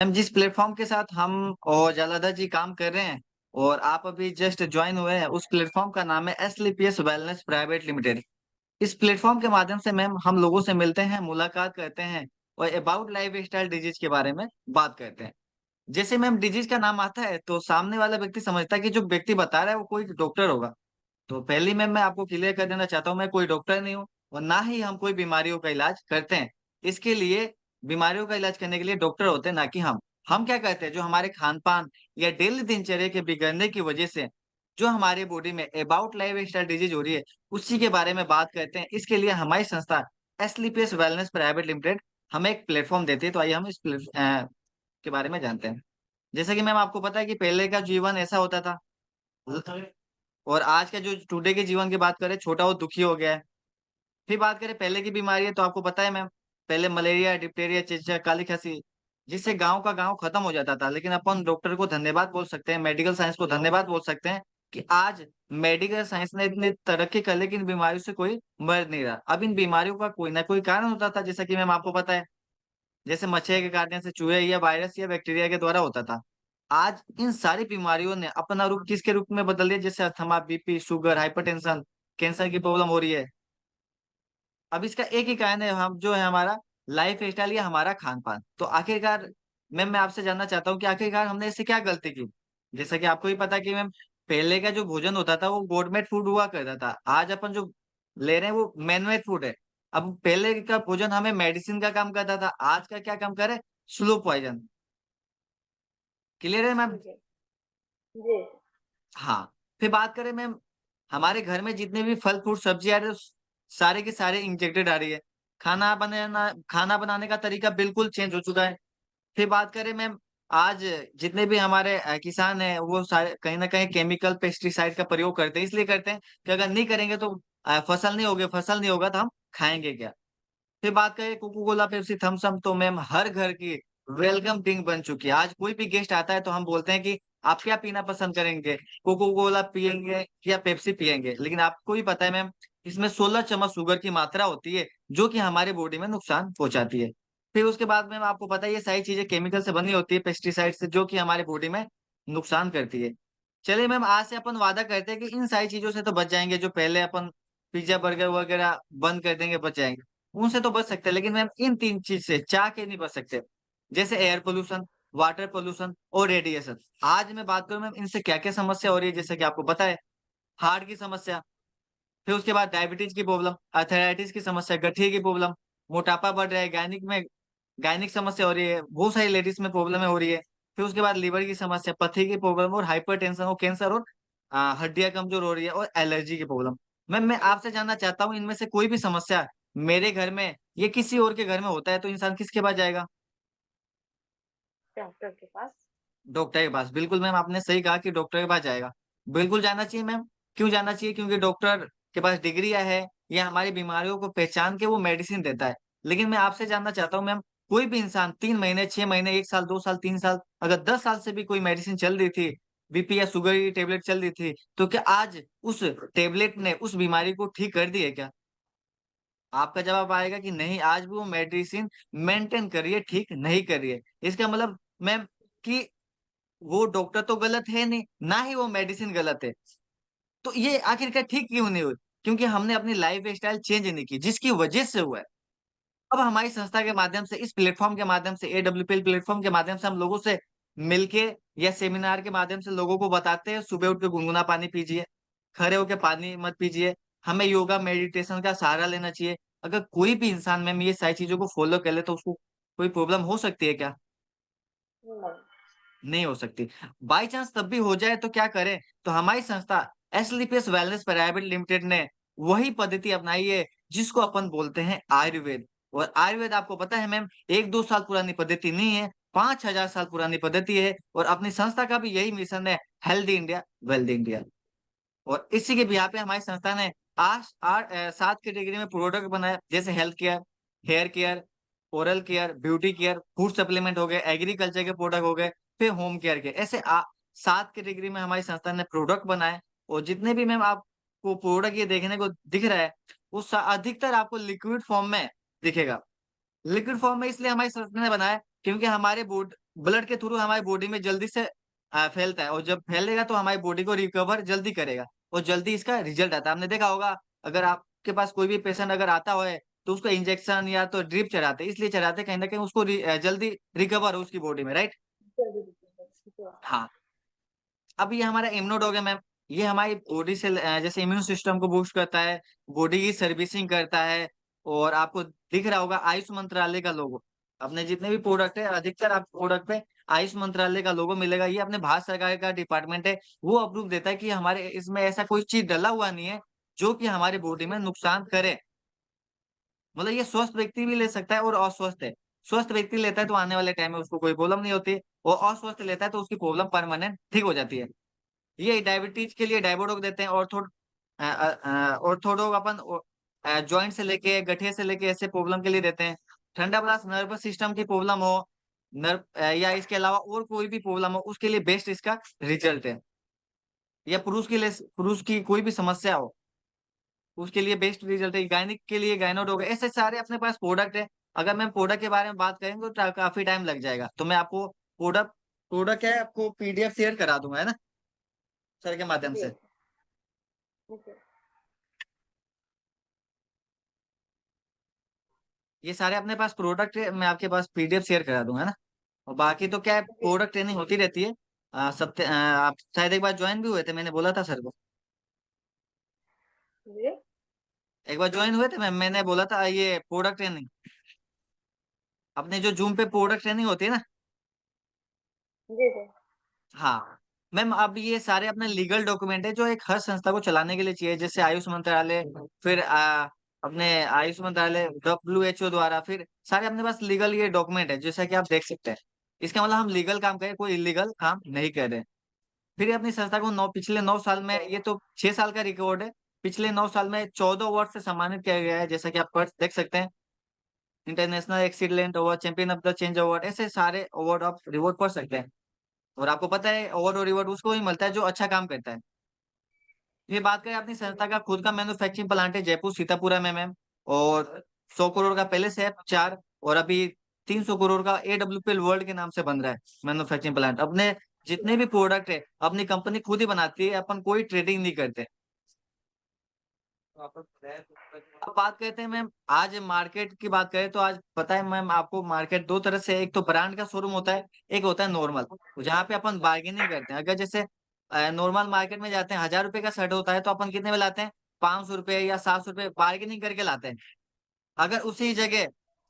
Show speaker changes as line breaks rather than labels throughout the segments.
Ma'am जिस platform के साथ हम और जलाधा जी काम कर रहे हैं और आप अभी जस्ट ज्वाइन हुए हैं, उस प्लेटफॉर्म का नाम है एसलीपीएस वेलनेस प्राइवेट लिमिटेड। इस प्लेटफॉर्म के माध्यम से मैम हम लोगों से मिलते हैं, मुलाकात करते हैं और अबाउट लाइफ स्टाइल डिजीज के बारे में बात करते हैं। जैसे मैम डिजीज का नाम आता है तो सामने वाला व्यक्ति समझता है कि जो व्यक्ति बता रहा है वो कोई डॉक्टर होगा। तो पहली मैम मैं आपको क्लियर कर देना चाहता हूँ, मैं कोई डॉक्टर नहीं हूँ और ना ही हम कोई बीमारियों का इलाज करते हैं। इसके लिए बीमारियों का इलाज करने के लिए डॉक्टर होते हैं, ना कि हम क्या करते हैं, जो हमारे खान पान या डेली दिनचर्या के बिगड़ने की वजह से जो हमारे बॉडी में अबाउट लाइफ स्टाइल डिजीज हो रही है उसी के बारे में बात करते हैं। इसके लिए हमारी संस्था एसलीपीएस वेलनेस प्राइवेट लिमिटेड हमें एक प्लेटफॉर्म देती है। तो आइए हम के बारे में जानते हैं। जैसे कि मैम आपको पता है कि पहले का जीवन ऐसा होता था और आज का जो टुडे के जीवन की बात करें, छोटा और दुखी हो गया है। फिर बात करें पहले की बीमारी है तो आपको पता है मैम, पहले मलेरिया, डिप्टेरिया, चिचिया, काली खांसी, जिससे गांव का गांव खत्म हो जाता था। लेकिन अपन डॉक्टर को धन्यवाद बोल सकते हैं, मेडिकल साइंस को धन्यवाद बोल सकते हैं कि आज मेडिकल साइंस ने इतनी तरक्की कर ली कि इन बीमारियों से कोई मर नहीं रहा। अब इन बीमारियों का कोई ना कोई कारण होता था, जैसा कि मैम आपको पता है, जैसे मच्छर के काटने से, चूहे या वायरस या बैक्टीरिया के द्वारा होता था। आज इन सारी बीमारियों ने अपना रूप किसके रूप में बदल दिया, जैसे asthma, BP, sugar, hypertension, cancer की प्रॉब्लम हो रही है। अब इसका एक ही कारण है, हम जो है हमारा लाइफ स्टाइल या हमारा खान पान। तो आखिरकार मैम मैं आपसे जानना चाहता हूँ कि आखिरकार हमने इससे क्या गलती की। जैसा कि आपको ही पता है कि मैम पहले का जो भोजन होता था वो गॉडमेड फूड हुआ करता था, आज अपन जो ले रहे हैं वो मैनमेड फूड है। अब पहले का भोजन हमें मेडिसिन का काम करता था, आज का क्या काम करे, स्लो पॉइजन। क्लियर है मैम?
जी। जी।
हाँ। फिर बात करें मैम, हमारे घर में जितने भी फल फ्रूट सब्जी आ रहे हैं सारे के सारे इंजेक्टेड आ रही है। खाना बनाने का तरीका बिल्कुल चेंज हो चुका है। फिर बात करें मैम, आज जितने भी हमारे किसान हैं वो सारे कहीं ना कहीं केमिकल पेस्टिसाइड का प्रयोग करते हैं। इसलिए करते हैं कि अगर नहीं करेंगे तो फसल नहीं होगी, फसल नहीं होगा तो हम खाएंगे क्या। फिर बात करें Coca Cola, Pepsi, Thums Up, तो मैम हर घर की वेलकम ड्रिंक बन चुकी है। आज कोई भी गेस्ट आता है तो हम बोलते हैं कि आप क्या पीना पसंद करेंगे, कोको कोला पियेंगे या पेप्सी पियेंगे। लेकिन आपको भी पता है मैम, इसमें 16 चम्मच शुगर की मात्रा होती है जो कि हमारे बॉडी में नुकसान पहुंचाती है। फिर उसके बाद मैम आपको पता है ये सारी चीजें केमिकल से बनी होती है, पेस्टिसाइड से, जो कि हमारे बॉडी में नुकसान करती है। चलिए मैम, आज से अपन वादा करते हैं कि इन सारी चीजों से तो बच जाएंगे। जो पहले अपन पिज्जा बर्गर वगैरह बंद कर देंगे, बच जाएंगे, उनसे तो बच सकते हैं। लेकिन मैम इन तीन चीज से चाह के नहीं बच सकते, जैसे एयर पोल्यूशन, वाटर पोल्यूशन और रेडिएशन। आज मैं बात करूं मैम इनसे क्या क्या समस्या हो रही है, जैसे कि आपको पता है, हार्ट की समस्या, फिर उसके बाद डायबिटीज की प्रॉब्लम, अर्थराइटिस की समस्या, गठिया की प्रॉब्लम, मोटापा बढ़ रहा है, गायनिक समस्या हो रही है, बहुत सारी लेडीज में प्रॉब्लम हो रही है। फिर उसके बाद लीवर की समस्या, पथरी की प्रॉब्लम और हाइपरटेंशन और कैंसर और हड्डियां कमजोर हो रही है और एलर्जी की प्रॉब्लम। मैम मैं आपसे जानना चाहता हूँ, इनमें से कोई भी समस्या मेरे घर में या किसी और के घर में होता है तो इंसान किसके पास जाएगा?
डॉक्टर के पास।
डॉक्टर के पास। बिल्कुल मैम, आपने सही कहा कि डॉक्टर के पास जाएगा। बिल्कुल जाना चाहिए मैम। क्यों जाना चाहिए? क्योंकि डॉक्टर के पास डिग्री है या हमारी बीमारियों को पहचान के वो मेडिसिन देता है। लेकिन मैं आपसे जानना चाहता हूँ मैम, कोई भी इंसान 3 महीने, 6 महीने, 1 साल, 2 साल, 3 साल, अगर 10 साल से भी कोई मेडिसिन चल रही थी, बीपी या शुगर की टेबलेट चल रही थी, तो क्या आज उस टेबलेट ने उस बीमारी को ठीक कर दी है क्या? आपका जवाब आएगा कि नहीं, आज भी वो मेडिसिन मेंटेन कर रही है, ठीक नहीं कर रही है। इसका मतलब मैम कि वो डॉक्टर तो गलत है नहीं, ना ही वो मेडिसिन गलत है। तो ये आखिरकार ठीक क्यों नहीं हुई? क्योंकि हमने अपनी लाइफ स्टाइल चेंज नहीं की, जिसकी वजह से हुआ है। अब हमारी संस्था के माध्यम से, इस प्लेटफॉर्म के माध्यम से, AWPL प्लेटफॉर्म के माध्यम से हम लोगों से मिलके या सेमिनार के माध्यम से लोगों को बताते हैं, सुबह उठ के गुनगुना पानी पीजिए, खड़े होके पानी मत पीजिए, हमें योगा मेडिटेशन का सहारा लेना चाहिए। अगर कोई भी इंसान मैम ये सारी चीजों को फॉलो कर ले तो उसको कोई प्रॉब्लम हो सकती है क्या?
नहीं।
नहीं हो सकती। बाई चांस तब भी हो जाए तो क्या करें? तो हमारी संस्था एसलीपीएस वेलनेस प्राइवेट लिमिटेड ने वही पद्धति अपनाई है जिसको अपन बोलते हैं आयुर्वेद। और आयुर्वेद आपको पता है मैम, 1-2 साल पुरानी पद्धति नहीं है, 5,000 साल पुरानी पद्धति है। और अपनी संस्था का भी यही मिशन है, हेल्दी इंडिया, वेल्दी इंडिया। और इसी के बिहार पे हमारी संस्था ने 7 कैटेगरी में प्रोडक्ट बनाए, जैसे health care, hair care, oral care, beauty care, food supplement हो गए, एग्रीकल्चर के प्रोडक्ट हो गए, फिर होम केयर के, ऐसे 7 कैटेगरी में हमारी संस्था ने प्रोडक्ट बनाए। और जितने भी मैम आपको प्रोडक्ट ये देखने को दिख रहा है, वो अधिकतर आपको लिक्विड फॉर्म में दिखेगा। लिक्विड फॉर्म में इसलिए हमारी संस्था ने बनाया क्योंकि हमारे ब्लड के थ्रू हमारी बॉडी में जल्दी से फैलता है, और जब फैलेगा तो हमारी बॉडी को रिकवर जल्दी करेगा, और जल्दी इसका रिजल्ट आता है। आपने देखा होगा, अगर आपके पास कोई भी पेशेंट अगर आता है तो उसको इंजेक्शन या तो ड्रिप चढ़ाते हैं, इसलिए चढ़ाते हैं कहीं ना कहीं उसको जल्दी रिकवर हो उसकी बॉडी में, राइट।
जल्दी दिखेगा। जी।
हाँ। अब ये हमारा इम्यूनोडॉग है मैम, ये हमारी बॉडी से जैसे इम्यून सिस्टम को बूस्ट करता है, बॉडी की सर्विसिंग करता है। और आपको दिख रहा होगा आयुष मंत्रालय का लोगो, अपने जितने भी प्रोडक्ट है अधिकतर आप प्रोडक्ट पे आयुष मंत्रालय का लोगो मिलेगा। ये अपने भारत सरकार का डिपार्टमेंट है, वो अप्रूव देता है कि हमारे इसमें ऐसा कोई चीज डला हुआ नहीं है जो कि हमारी बॉडी में नुकसान करे। मतलब ये स्वस्थ व्यक्ति भी ले सकता है और अस्वस्थ है। स्वस्थ व्यक्ति लेता है तो आने वाले टाइम में उसको कोई प्रॉब्लम नहीं होती, और अस्वस्थ लेता है तो उसकी प्रॉब्लम परमानेंट ठीक हो जाती है। ये डायबिटीज के लिए डायबोडोक देते हैं, ऑर्थोडोक अपन जॉइंट से लेके गठिया से लेके ऐसे प्रॉब्लम के लिए देते हैं। ठंडा प्लस नर्वस सिस्टम की प्रॉब्लम हो, या इसके अलावा और कोई भी प्रॉब्लम हो, उसके लिए बेस्ट इसका रिजल्ट है। या पुरुष के लिए, पुरुष की कोई भी समस्या हो उसके लिए बेस्ट रिजल्ट है। गायनिक के लिए गायनोडोग है। ऐसे सारे अपने पास प्रोडक्ट है। अगर मैं प्रोडक्ट के बारे में बात करेंगे तो काफी टाइम लग जाएगा, तो मैं आपको प्रोडक्ट प्रोडक्ट है आपको पीडीएफ शेयर करा दूंगा, है ना, सर के माध्यम
जी।
से।
जी।
ये सारे अपने पास प्रोडक्ट है, मैं आपके पास पीडीएफ शेयर करा दूंगा, है ना। और बाकी तो क्या है,
जी।
प्रोडक्ट ट्रेनिंग होती रहती है। आप शायद एक बार ज्वाइन भी हुए थे, मैंने बोला था सर को।
जी।
एक बार ज्वाइन हुए थे मैंने बोला था ये प्रोडक्ट ट्रेनिंग, अपने जो जूम पे प्रोडक्ट ट्रेनिंग होती है ना।
जी। जी।
हाँ मैम, अब ये सारे अपने लीगल डॉक्यूमेंट है जो एक हर संस्था को चलाने के लिए चाहिए, जैसे आयुष मंत्रालय, फिर अपने आयुष मंत्रालय WHO द्वारा, फिर सारे अपने पास लीगल ये डॉक्यूमेंट है, जैसा कि आप देख सकते हैं। इसका मतलब हम लीगल काम करें, कोई इलीगल काम नहीं कर रहे। फिर ये अपनी संस्था को पिछले 9 साल में, ये तो 6 साल का रिकॉर्ड है, पिछले 9 साल में 14 अवार्ड से सम्मानित किया गया है, जैसा कि आप देख सकते हैं। International excellent award, champion of the change award, ऐसे सारे अवार्ड आप रिवॉर्ड पढ़ सकते हैं। और आपको पता है अवार्ड और रिवॉर्ड उसको ही मिलता है जो अच्छा काम करता है। ये बात करें अपनी संस्था का खुद का मैन्युफैक्चरिंग प्लांट है जयपुर सीतापुरा में मैम। और 100 करोड़ का पहले से है 4, और अभी 300 करोड़ का AWPL वर्ल्ड के नाम से बन रहा है मैन्युफैक्चरिंग प्लांट। अपने जितने भी प्रोडक्ट है अपनी कंपनी खुद ही बनाती है, अपन कोई ट्रेडिंग नहीं करते। अब बात करते हैं मैम, आज मार्केट की बात करें तो आज पता है मैम आपको, मार्केट दो तरह से है। एक तो ब्रांड का शोरूम होता है, एक होता है नॉर्मल, जहाँ पे अपन बार्गेनिंग करते हैं। अगर जैसे नॉर्मल मार्केट में जाते हैं, 1000 रुपए का शर्ट होता है तो अपन कितने में लाते हैं, 500 रुपए या 700 रुपए बार्गेनिंग करके लाते हैं। अगर उसी जगह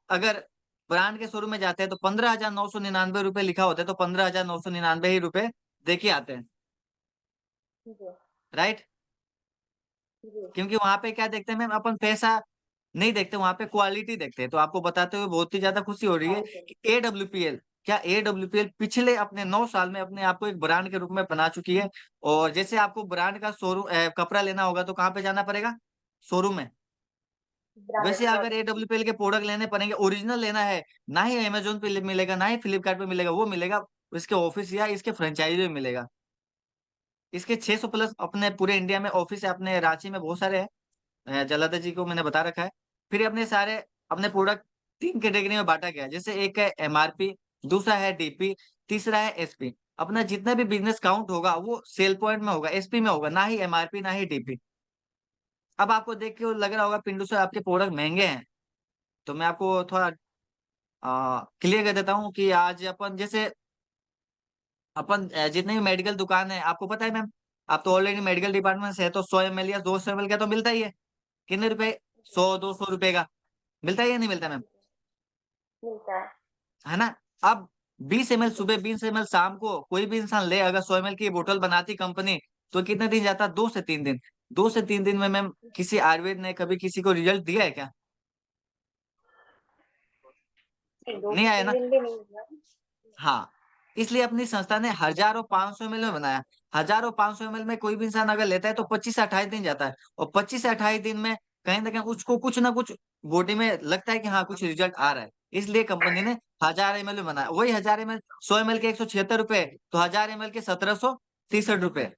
अगर ब्रांड के शोरूम में जाते हैं तो 15,999 रुपये लिखा होता है, तो 15,999 ही रुपए देके आते हैं,
जी।
राइट।
जी।
क्योंकि वहां पे क्या देखते हैं मैम, अपन पैसा नहीं देखते, वहां पे क्वालिटी देखते हैं। तो आपको बताते हुए बहुत ही ज्यादा खुशी हो रही है
क्वालिटी।
कि AWPL, क्या AWPL पिछले अपने 9 साल में अपने आप को एक ब्रांड के रूप में बना चुकी है। और जैसे आपको ब्रांड का शोरूम कपड़ा लेना होगा तो कहाँ पे जाना पड़ेगा, शोरूम में।
ब्रांडेड
वैसे अगर
प्रोडक्ट।
AWPL के प्रोडक्ट लेने पड़ेंगे, ओरिजिनल लेना है, ना ही अमेजोन पे मिलेगा, ना ही फ्लिपकार्ट पे मिलेगा, वो मिलेगा इसके ऑफिस या इसके फ्रेंचाइजी में मिलेगा। इसके 600 प्लस अपने पूरे इंडिया में ऑफिस है, अपने रांची में बहुत सारे हैं, जलाधा जी को मैंने बता रखा है। फिर अपने सारे अपने प्रोडक्ट 3 कैटेगरी में बांटा गया है, जैसे एक है MRP, दूसरा है DP, तीसरा है SP। अपना जितना भी बिजनेस काउंट होगा वो सेल पॉइंट में होगा, SP में होगा, ना ही MRP ना ही DP। अब आपको देख के लग रहा होगा पिंडू सर आपके प्रोडक्ट महंगे हैं, तो मैं आपको थोड़ा क्लियर कर देता हूँ कि आज अपन जैसे अपन जितने भी मेडिकल दुकान है, आपको पता है मैम, आप तो ऑलरेडी मेडिकल डिपार्टमेंट से है, तो 100 ml या 200 ml का तो मिलता ही है। कितने रुपए, 100-200 रुपए का मिलता है या नहीं मिलता मैम,
मिलता है।
है ना। अब 20 ml सुबह, 20 ml शाम को कोई भी इंसान ले, अगर 100 ml की बोतल बनाती कंपनी, तो कितने दिन जाता, 2 से 3 दिन। 2 से 3 दिन में मैम किसी आयुर्वेद ने कभी किसी को रिजल्ट दिया है क्या,
नहीं, दो
नहीं
से
आया
तीन
ना।
दिन भी नहीं मिला।
हाँ, इसलिए अपनी संस्था ने हजारों 500 ml में बनाया। हजारों 500 ml में कोई भी इंसान अगर लेता है तो 25 से 28 दिन जाता है, और 25 से 28 दिन में कहीं ना कहीं उसको कुछ ना कुछ बॉडी में लगता है कि हाँ कुछ रिजल्ट आ रहा है। इसलिए कंपनी ने 1000 ml में बनाया। वही 1000 ml, 100 ml के 176 रुपए, तो 1000 ml के 1763 रुपए।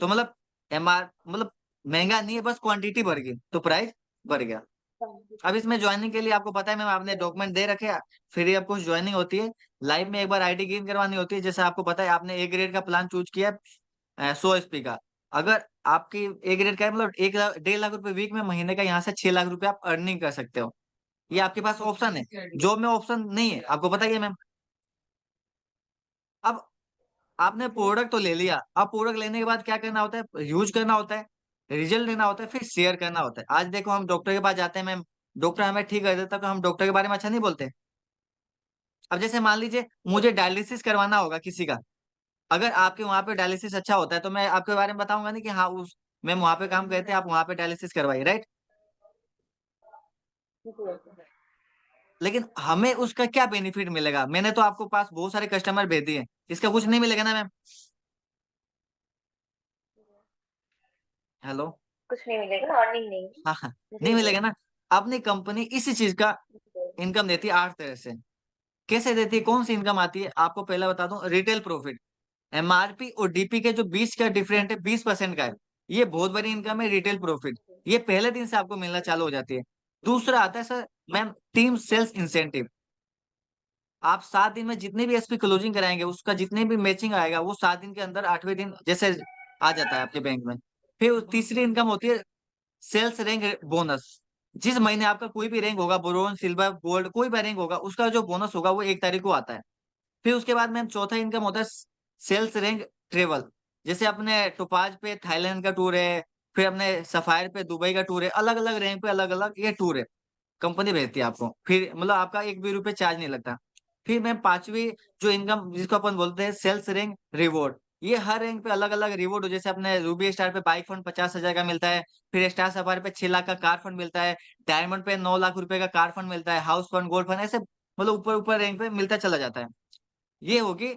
तो मतलब MR मतलब महंगा नहीं है, बस क्वांटिटी बढ़ गई तो प्राइस बढ़ गया।
समझी।
अब इसमें ज्वाइनिंग के लिए आपको पता है मैम, आपने डॉक्यूमेंट दे रखे हैं, फिर अब कुछ ज्वाइनिंग होती है, लाइव में एक बार आईडी गेन करवानी होती है। जैसे आपको पता है आपने ए ग्रेड का प्लान चूज किया 100 एसपी का, अगर आपकी ए ग्रेड का है मतलब 1 लाख 1.5 लाख रुपए वीक में, महीने का यहाँ से 6 लाख रुपए आप अर्निंग कर सकते हो। ये आपके पास ऑप्शन है, जॉब में ऑप्शन नहीं है, आपको पता ही है मैम। अब आपने
जी।
प्रोडक्ट तो ले लिया, अब प्रोडक्ट लेने के बाद क्या करना होता है, यूज करना होता है, रिजल्ट लेना होता है, फिर शेयर करना होता है। आज देखो हम डॉक्टर के पास जाते हैं मैम, डॉक्टर हमें ठीक कर देता है, तो हम डॉक्टर के बारे में अच्छा नहीं बोलते। अब जैसे मान लीजिए मुझे डायलिसिस करवाना होगा किसी का, अगर आपके वहां पे डायलिसिस अच्छा होता है तो मैं आपके बारे में बताऊंगा नहीं कि हाँ उस मैम वहां पे काम करते हैं, आप वहां पे डायलिसिस करवाइए, राइट।
जी, जी।
लेकिन हमें उसका क्या बेनिफिट मिलेगा, मैंने तो आपको पास बहुत सारे कस्टमर भेज दिए, इसका कुछ नहीं मिलेगा ना मैम। हेलो।
कुछ नहीं मिलेगा, अर्निंग नहीं।
हाँ हाँ, नहीं
जी, जी।
मिलेगा ना। अपनी कंपनी इसी चीज का
जी,
इनकम देती है 8 तरह से। कैसे देती है, कौन सी इनकम आती है, आपको पहला बता दूं, रिटेल प्रॉफिट। एमआरपी और डीपी के जो 20 का डिफरेंट है, 20% का है, ये बहुत बड़ी इनकम है, रिटेल प्रॉफिट।
जी।
ये पहले दिन से आपको मिलना चालू हो जाती है। दूसरा आता है sir ma'am, team sales incentive. आप 7 दिन में जितने भी एसपी क्लोजिंग कराएंगे, उसका जितने भी मैचिंग आएगा वो 7 दिन के अंदर 8वें दिन जैसे आ जाता है आपके बैंक में। फिर तीसरी इनकम होती है सेल्स रैंक बोनस। जिस महीने आपका कोई भी रैंक होगा, ब्रोंज सिल्वर गोल्ड कोई भी रैंक होगा, उसका जो बोनस होगा वो 1 तारीख को आता है। फिर उसके बाद मैम चौथा इनकम होता है सेल्स रैंक ट्रेवल। जैसे अपने टोपाज पे थाईलैंड का टूर है, फिर अपने सफायर पे दुबई का टूर है, अलग अलग रैंक पे अलग अलग ये टूर है, कंपनी भेजती है आपको, फिर मतलब आपका एक भी रुपये चार्ज नहीं लगता। फिर मैम पांचवी जो इनकम जिसको अपन बोलते हैं सेल्स रैंक रिवॉर्ड। ये हर रैंक पे अलग अलग रिवॉर्ड हो, जैसे अपने रूबी स्टार पे बाइक फंड 50,000 का मिलता है, फिर स्टार सफारी पे 6 लाख का कार फंड मिलता है, डायमंड पे 9 लाख रुपए का कार फंड मिलता है, हाउस फंड गोल्ड फंड ऐसे मतलब ऊपर ऊपर रैंक पे मिलता चला जाता है। ये होगी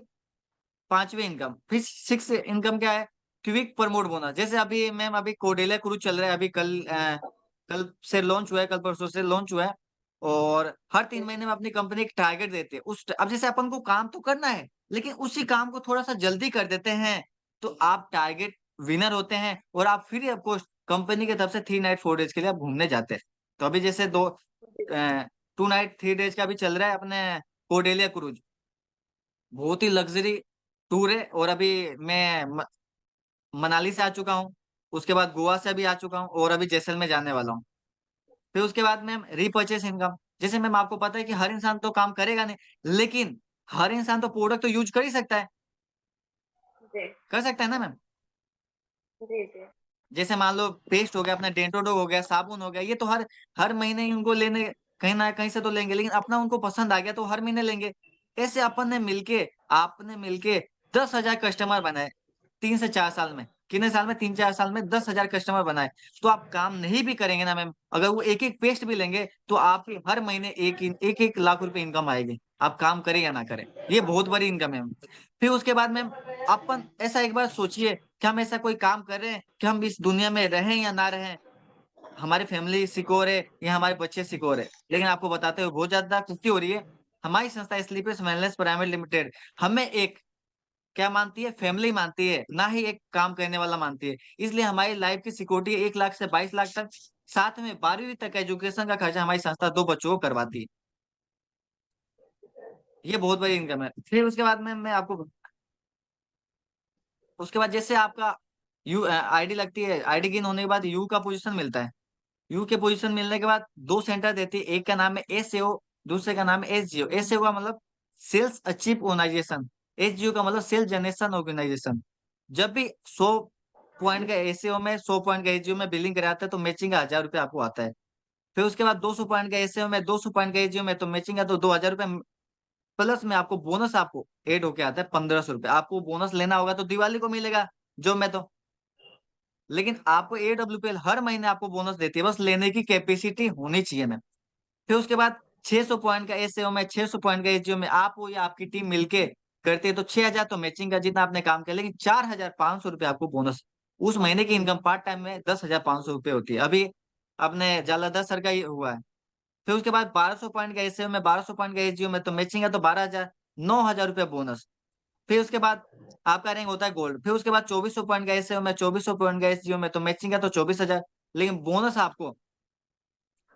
पांचवी इनकम। फिर सिक्स इनकम क्या है, क्विक प्रमोट बोनस। जैसे अभी मैम अभी कोडेला क्रूज चल रहा है, अभी कल से लॉन्च हुआ है, कल परसों से लॉन्च हुआ है। और हर 3 महीने में अपनी कंपनी एक टारगेट देती है, उस अब जैसे अपन को काम तो करना है, लेकिन उसी काम को थोड़ा सा जल्दी कर देते हैं, तो आप टारगेट विनर होते हैं, और आप फिर आपको कंपनी की तरफ से 3 नाइट 4 डेज के लिए आप घूमने जाते हैं। तो अभी जैसे 2 नाइट 3 डेज का भी चल रहा है अपने कोडेलिया क्रूज, बहुत ही लग्जरी टूर है। और अभी मैं मनाली से आ चुका हूँ, उसके बाद गोवा से भी आ चुका हूँ, और अभी जैसलमेर जाने वाला हूँ। फिर उसके बाद मैम रीपर्चेस इनकम। जैसे मैम आपको पता है कि हर इंसान तो काम करेगा नहीं, लेकिन हर इंसान तो प्रोडक्ट तो यूज कर ही सकता है,
जी,
कर सकता है ना मैम।
जी, जी।
जैसे मान लो पेस्ट हो गया, अपना डेंटोडो हो गया, साबुन हो गया, ये तो हर महीने ही उनको लेने कहीं ना कहीं से तो लेंगे, लेकिन अपना उनको पसंद आ गया तो हर महीने लेंगे। ऐसे अपन ने मिलके आपने मिलके 10,000 कस्टमर बनाए 3 से 4 साल में। कितने साल में, 3 4 साल में 10,000 कस्टमर बनाए। तो आप काम नहीं भी करेंगे ना मैम, अगर वो एक एक पेस्ट भी लेंगे तो आपकी हर महीने एक लाख रुपए इनकम आएगी, आप काम करें या ना करें। ये बहुत बड़ी इनकम है मैम। फिर उसके बाद मैम अपन ऐसा एक बार सोचिए कि हम ऐसा कोई काम कर रहे हैं कि हम इस दुनिया में रहें या ना रहें, हमारी फैमिली सिक्योर है या हमारे बच्चे सिक्योर है। लेकिन आपको बताते हुए बहुत ज्यादा खुशी हो रही है, हमारी संस्था स्लीपर्स वेलनेस प्राइवेट लिमिटेड हमें एक क्या मानती है, फैमिली मानती है, ना ही एक काम करने वाला मानती है। इसलिए हमारी लाइफ की सिक्योरिटी 1 लाख से 22 लाख तक, साथ में 12वीं तक एजुकेशन का खर्चा हमारी संस्था 2 बच्चों को करवाती है। ये बहुत बड़ी इनकम है। फिर उसके बाद में मैं आपको उसके बाद जैसे आपका यू आईडी लगती है, आईडी गेन होने के बाद यू का पोजीशन मिलता है। यू के पोजीशन मिलने के बाद 2 सेंटर देती है, एक का नाम है एसएओ, दूसरे का नाम है एसजीओ। एसएओ का मतलब सेल्स अचीव ऑर्गेनाइजेशन, एसजीओ का मतलब सेल्स जनरेशन ऑर्गेनाइजेशन। जब भी 100 पॉइंट का एसएओ में 100 पॉइंट का एसजीओ में बिलिंग कराते हैं तो मैचिंग का 1,000 रुपये आपको आता है। फिर उसके बाद 200 पॉइंट का एसएओ में 200 पॉइंट का एसजीओ में तो मैचिंग का तो 2,000 रुपये, प्लस में आपको बोनस आपको एड होके आता है 1,500 रुपये। आपको बोनस लेना होगा तो दिवाली को मिलेगा, जो मैं तो, लेकिन आपको एडब्ल्यूपीएल हर महीने आपको बोनस देती है, बस लेने की कैपेसिटी होनी चाहिए मैम। फिर उसके बाद 600 पॉइंट का एसएओ में 600 पॉइंट का एसजीओ में आप हो या आपकी टीम मिलके करते हैं तो 6,000 तो मैचिंग का जितना आपने काम किया, लेकिन 4,500 रुपये आपको बोनस। उस महीने की इनकम पार्ट टाइम में 10,500 रुपये होती है। अभी अपने जाला सर का ही हुआ है। फिर उसके बाद 1,200 पॉइंट का एसएओ में 1,200 पॉइंट का एसजीओ में तो मैचिंग है तो 12,000, 9,000 रुपये बोनस। फिर उसके बाद आपका रैंक होता है गोल्ड। फिर उसके बाद 2,400 पॉइंट का एसएओ में 2,400 पॉइंट का एसजीओ में तो मैचिंग है तो 24,000, लेकिन बोनस आपको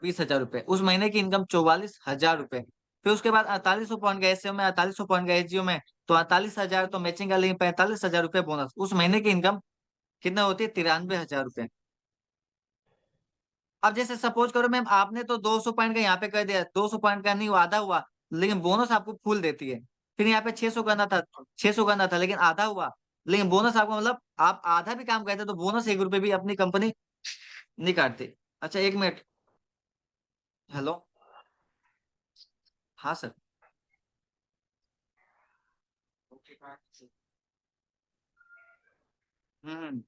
20,000 रुपए। उस महीने की इनकम 44,000 रुपए। फिर उसके बाद 4800 पॉइंट का एससीओ में, 4800 पॉइंट का एसजीओ में, तो 48,000 तो मैचिंग का, लेकिन 45,000 रुपए बोनस। उस महीने की इनकम कितना होती है? 93,000 रुपए। अब जैसे सपोज करो मैम, आपने तो 200 पॉइंट का यहाँ पे कर दिया, 200 पॉइंट का नहीं हुआ, आधा हुआ, लेकिन बोनस आपको फुल देती है। फिर यहाँ पे 600 करना था, 600 करना था, लेकिन आधा हुआ, लेकिन बोनस आपको, मतलब आप आधा भी काम करते तो बोनस 1 रुपए भी अपनी कंपनी नहीं काटती। अच्छा, 1 मिनट। हेलो। हाँ सर। हम्म।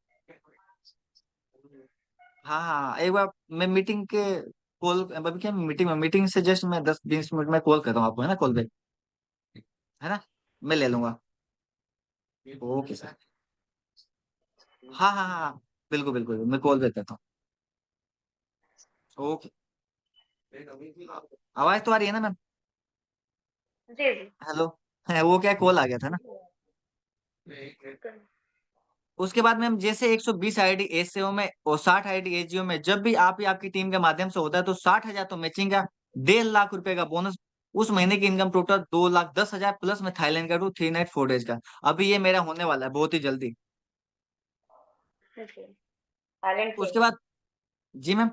हाँ हाँ हाँ, एक बार मैं मीटिंग के कॉल, अभी क्या मीटिंग से जस्ट मैं 10-20 मिनट में कॉल करता हूँ आपको, है ना, कॉल बैक, है ना, मैं ले लूंगा। Okay sir. हाँ हाँ हाँ हाँ, बिल्कुल बिल्कुल, मैं कॉल बैक करता हूँ। ओके। आवाज तो आ रही है ना मैम?
जी जी।
हेलो। है वो क्या, कॉल आ गया था ना।
कर-
उसके बाद मैम जैसे 120 आईडी एससीओ में और 60 आईडी एसजीओ में जब भी आप ही आपकी टीम के माध्यम से होता है, तो 60,000 तो मैचिंग का, 1.5 लाख रुपए का बोनस। उस महीने की इनकम टोटल 2,10,000 प्लस में थाईलैंड का टू 3 नाइट 4 डेज का। अभी ये मेरा होने वाला है बहुत ही जल्दी।
जी। टैलेंट से।
उसके बाद, जी मैम,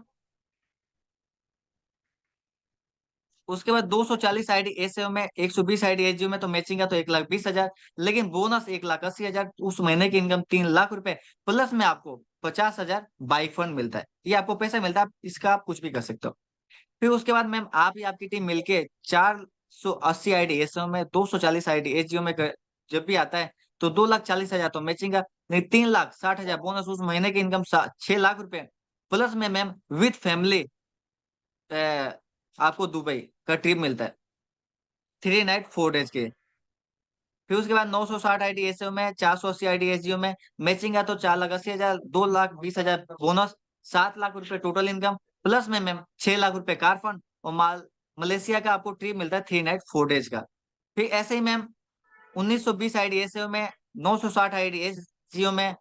उसके बाद 240 आईडी एसएओ में, 120 आईडी एसजीओ में तो मैचिंग का तो 1,20,000, लेकिन बोनस 1,80,000। उस महीने की इनकम 3 लाख रुपए, प्लस में आपको 50,000 बाइक फंड मिलता है। ये आपको पैसा मिलता है, इसका आप कुछ भी कर सकते हो। फिर उसके बाद मैम आप ही आपकी टीम मिलके 480 आईडी एसएओ में, 240 आईडी एसजीओ में जब भी आता है, तो 2,40,000 तो मैचिंग का, नहीं 3,60,000 बोनस। उस महीने की इनकम 6 लाख रुपए, प्लस में मैम विथ फैमिली आपको दुबई का ट्रिप मिलता है, 3 नाइट 4 डेज के। फिर उसके बाद 960 आईडी एसओ में, 480 आईडी एसजीओ में मैचिंग है, तो 4,80,000, 2,20,000 बोनस, 7 लाख रुपए टोटल इनकम, प्लस में मैम 6 लाख रुपए कार फंड, और मलेशिया का आपको ट्रिप मिलता है 3 नाइट 4 डेज का। फिर ऐसे ही मैम 1920 आईडी एसओ में, 960 आईडी एसजीओ में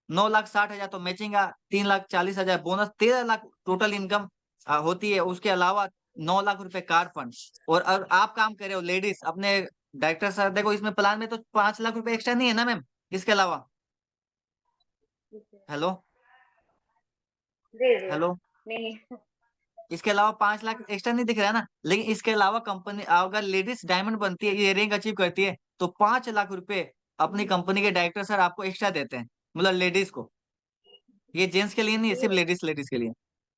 9,60,000 तो मैचिंग का, 3,40,000 बोनस, 13 लाख टोटल इनकम होती है। उसके अलावा 9 लाख रुपए कार फंड। और आप काम कर रहे हो लेडीज अपने डायरेक्टर सर, देखो इसमें प्लान में तो 5 लाख रुपए एक्स्ट्रा नहीं है ना मैम, इसके अलावा। हेलो।
जी जी।
हेलो।
नहीं।
इसके अलावा 5 लाख एक्स्ट्रा नहीं दिख रहा है ना, लेकिन इसके अलावा कंपनी अगर लेडीज डायमंड बनती है, ये रैंक अचीव करती है, तो 5 लाख रुपए अपनी कंपनी के डायरेक्टर सर आपको एक्स्ट्रा देते हैं, मतलब लेडीज को। ये जेंट्स के लिए नहीं है, सिर्फ लेडीज लेडीज के लिए।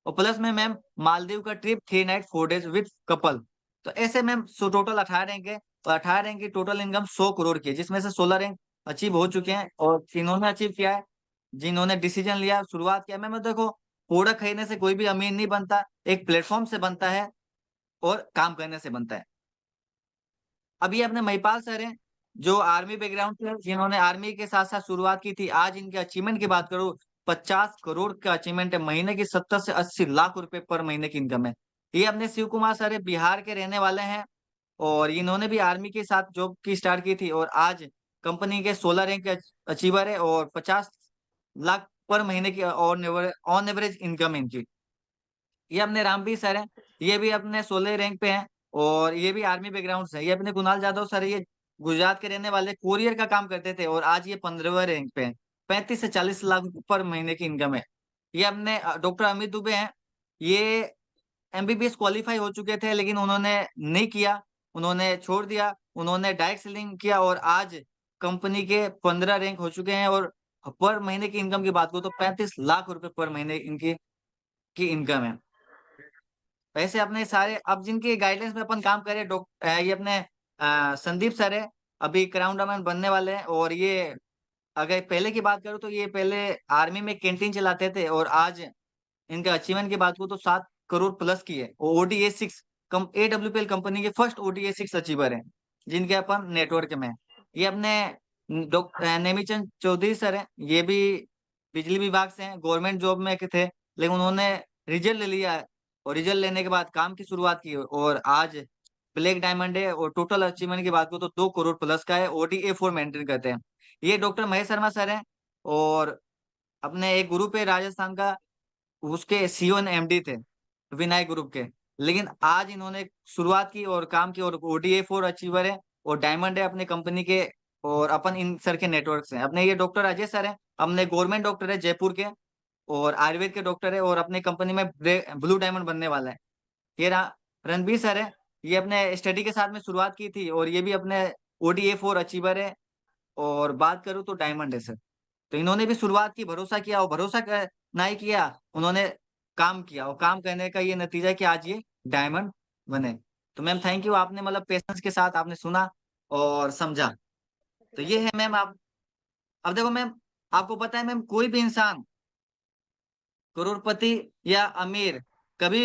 और प्लस में मैम मालदीव का trip 3 night 4 days with couple. तो ऐसे मैम सो टोटल 18 रैंक है, तो 18 रैंक की टोटल इनकम 100 करोड़ की है, जिसमें से 16 रैंक अचीव हो चुके हैं। और इन्होंने अचीव किया है जिन्होंने डिसीजन लिया, शुरुआत किया। मैम देखो, प्रोडक्ट खरीदने से कोई भी अमीर नहीं बनता, एक प्लेटफॉर्म से बनता है और काम करने से बनता है। अभी अपने महिपाल सर हैं, जो आर्मी बैकग्राउंड से हैं, जिन्होंने आर्मी के साथ साथ शुरुआत की थी। आज इनके अचीवमेंट की बात करूं, 50 करोड़ का अचीवमेंट है, महीने की 70 से 80 लाख रुपए पर महीने की इनकम है। ये अपने शिव कुमार सर है, बिहार के रहने वाले हैं, और इन्होंने भी आर्मी के साथ जॉब की स्टार्ट की थी, और आज कंपनी के 16 रैंक के अचीवर है, और 50 लाख पर महीने की ऑन एवरेज इनकम इनकी। ये अपने रामबीर सर हैं, ये भी अपने 16 रैंक पे हैं, और ये भी आर्मी बैकग्राउंड से हैं। ये अपने कुणाल जाधव सर, ये गुजरात के रहने वाले, कोरियर का काम करते थे, और आज ये 15वें रैंक पे हैं। 35 से 40 लाख पर महीने की इनकम है। ये अपने डॉक्टर अमित दुबे हैं, ये एमबीबीएस क्वालिफाई हो चुके थे, लेकिन उन्होंने नहीं किया, उन्होंने छोड़ दिया, उन्होंने डायरेक्ट सेलिंग किया, और आज कंपनी के 15 रैंक हो चुके हैं। और पर महीने की इनकम की बात करूँ तो 35 लाख रुपए पर महीने इनकी की इनकम है। वैसे अपने सारे अब जिनकी गाइडेंस में अपन काम करें, ये अपने संदीप सर है, अभी क्राउन डायमंड बनने वाले हैं। और ये अगर पहले की बात करूँ तो ये पहले आर्मी में कैंटीन चलाते थे, और आज इनके अचीवमेंट की बात करूँ तो 7 करोड़ प्लस की है। और ODA 6 कम AWPL कंपनी के फर्स्ट ODA 6 अचीवर हैं, जिनके अपन नेटवर्क में हैं। ये अपने डॉक्टर नेमीचंद चौधरी सर हैं, ये भी बिजली विभाग से हैं, गवर्नमेंट जॉब में के थे, लेकिन उन्होंने रिजल्ट ले लिया है, और रिजल्ट लेने के बाद काम की शुरुआत की, और आज ब्लैक डायमंड है। और टोटल अचीवमेंट की बात करूँ तो 2 करोड़ प्लस का है, ODA 4 मेंटेन करते हैं। ये डॉक्टर महेश शर्मा सर हैं, और अपने एक ग्रुप है राजस्थान का, उसके CEO एंड MD थे, विनायक ग्रुप के। लेकिन आज इन्होंने शुरुआत की और काम की, और ओडीए फोर अचीवर है और डायमंड है अपनी कंपनी के। और अपन इन सर के नेटवर्क से अपने ये डॉक्टर अजय सर है, अपने गवर्नमेंट डॉक्टर है जयपुर के, और आयुर्वेद के डॉक्टर है, और अपनी कंपनी में ब्लू डायमंड बनने वाला है। ये रणबीर सर है, ये अपने स्टडी के साथ में शुरुआत की थी, और ये भी अपने ओडीए फोर अचीवर है। और बात करूँ तो डायमंड है सर। तो इन्होंने भी शुरुआत की, भरोसा किया, और नहीं किया, उन्होंने काम किया, और काम करने का ये नतीजा है कि आज ये डायमंड बने। तो मैम थैंक यू, आपने मतलब पेशेंस के साथ आपने सुना और समझा। तो ये है मैम। आप अब देखो मैम, आपको पता है मैम, कोई भी इंसान करोड़पति या अमीर कभी